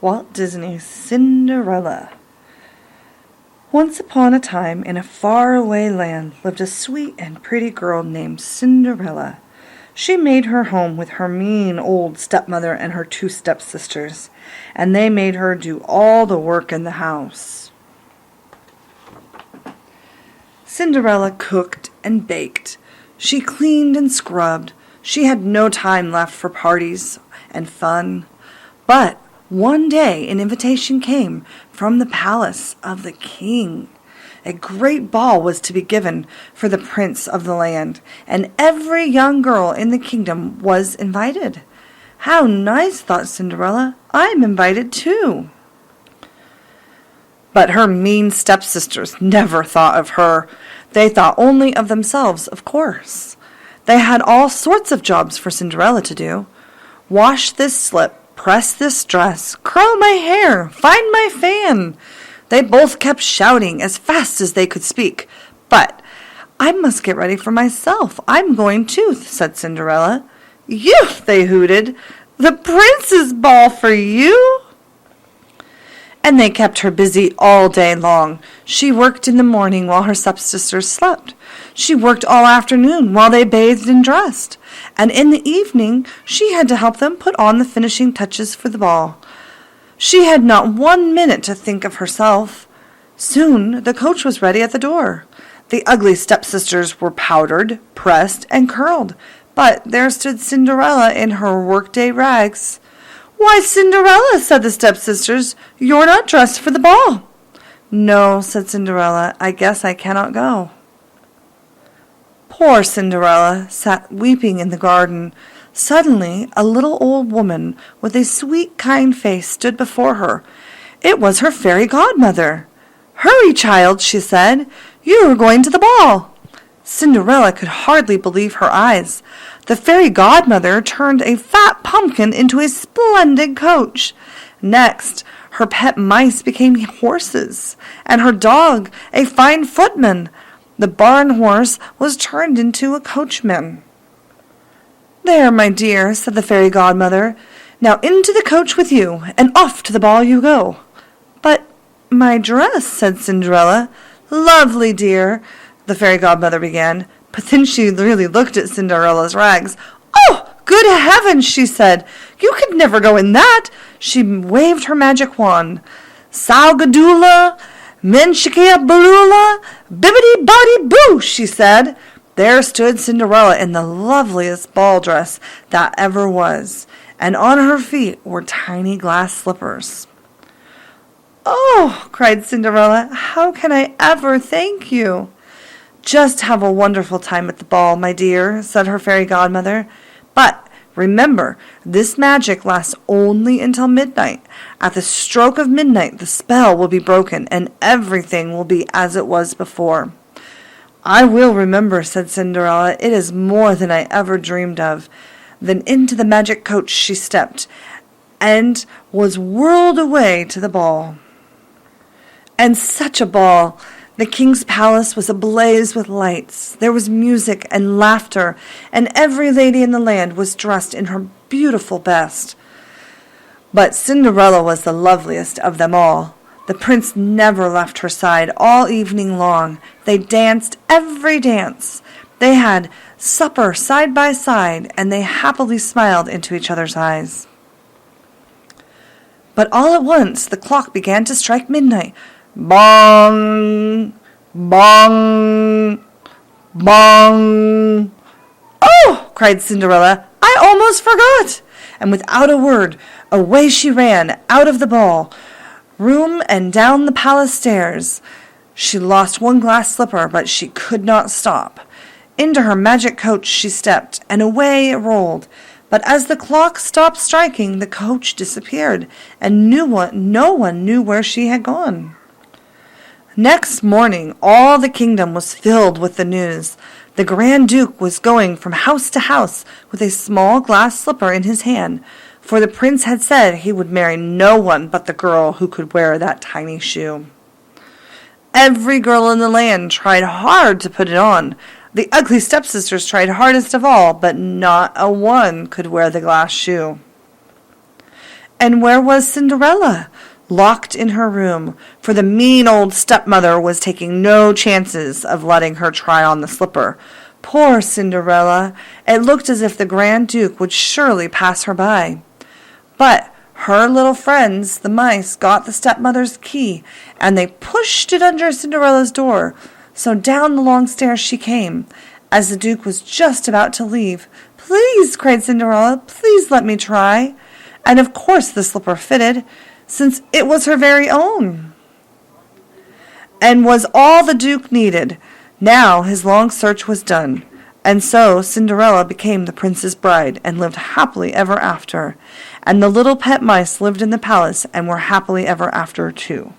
Walt Disney's Cinderella. Once upon a time, in a faraway land, lived a sweet and pretty girl named Cinderella. She made her home with her mean old stepmother and her 2 stepsisters, and they made her do all the work in the house. Cinderella cooked and baked. She cleaned and scrubbed. She had no time left for parties and fun. But one day an invitation came from the palace of the king. A great ball was to be given for the prince of the land, and every young girl in the kingdom was invited. How nice, thought Cinderella. I'm invited too. But her mean stepsisters never thought of her. They thought only of themselves, of course. They had all sorts of jobs for Cinderella to do. Wash this slip, press this dress, curl my hair, find my fan. They both kept shouting as fast as they could speak. But I must get ready for myself. I'm going too, said Cinderella. You, they hooted. The prince's ball for you? And they kept her busy all day long. She worked in the morning while her stepsisters slept. She worked all afternoon while they bathed and dressed. And in the evening she had to help them put on the finishing touches for the ball. She had not 1 minute to think of herself. Soon the coach was ready at the door. The ugly stepsisters were powdered, pressed, and curled, but there stood Cinderella in her workday rags. "Why, Cinderella," said the stepsisters, "you're not dressed for the ball." "No," said Cinderella, "I guess I cannot go." Poor Cinderella sat weeping in the garden. Suddenly a little old woman with a sweet, kind face stood before her. It was her fairy godmother. "Hurry, child," she said. "You are going to the ball." Cinderella could hardly believe her eyes. The fairy godmother turned a fat pumpkin into a splendid coach. Next, her pet mice became horses, and her dog a fine footman. The barn horse was turned into a coachman. "There, my dear," said the fairy godmother. "Now into the coach with you, and off to the ball you go." "But my dress," said Cinderella. "Lovely, dear," the fairy godmother began, but then she really looked at Cinderella's rags. "Oh, good heavens," she said. "You could never go in that." She waved her magic wand. "Salgadoola, Menchikia-baloola, bibbidi-bobbidi-boo," she said. There stood Cinderella in the loveliest ball dress that ever was, and on her feet were tiny glass slippers. "Oh," cried Cinderella, "how can I ever thank you?" "Just have a wonderful time at the ball, my dear," said her fairy godmother. "But remember, this magic lasts only until midnight. At the stroke of midnight, the spell will be broken, and everything will be as it was before." "I will remember," said Cinderella. "It is more than I ever dreamed of." Then into the magic coach she stepped, and was whirled away to the ball. And such a ball! The king's palace was ablaze with lights. There was music and laughter, and every lady in the land was dressed in her beautiful best. But Cinderella was the loveliest of them all. The prince never left her side all evening long. They danced every dance. They had supper side by side, and they happily smiled into each other's eyes. But all at once the clock began to strike midnight. Bong! Bong! Bong! "Oh!" cried Cinderella. "I almost forgot!" And without a word, away she ran out of the ball room and down the palace stairs. She lost one glass slipper, but she could not stop. Into her magic coach she stepped, and away it rolled. But as the clock stopped striking, the coach disappeared, and no one knew where she had gone. Next morning all the kingdom was filled with the news. The Grand Duke was going from house to house with a small glass slipper in his hand. for the prince had said he would marry no one but the girl who could wear that tiny shoe. Every girl in the land tried hard to put it on. The ugly stepsisters tried hardest of all, but not a one could wear the glass shoe. And where was Cinderella? Locked in her room, for the mean old stepmother was taking no chances of letting her try on the slipper. Poor Cinderella! It looked as if the Grand Duke would surely pass her by. But her little friends, the mice, got the stepmother's key, and they pushed it under Cinderella's door. So down the long stairs she came. As the Duke was just about to leave, "Please," cried Cinderella, "please let me try." And of course the slipper fitted, since it was her very own, and was all the Duke needed. Now his long search was done, and so Cinderella became the prince's bride and lived happily ever after, and the little pet mice lived in the palace and were happily ever after too.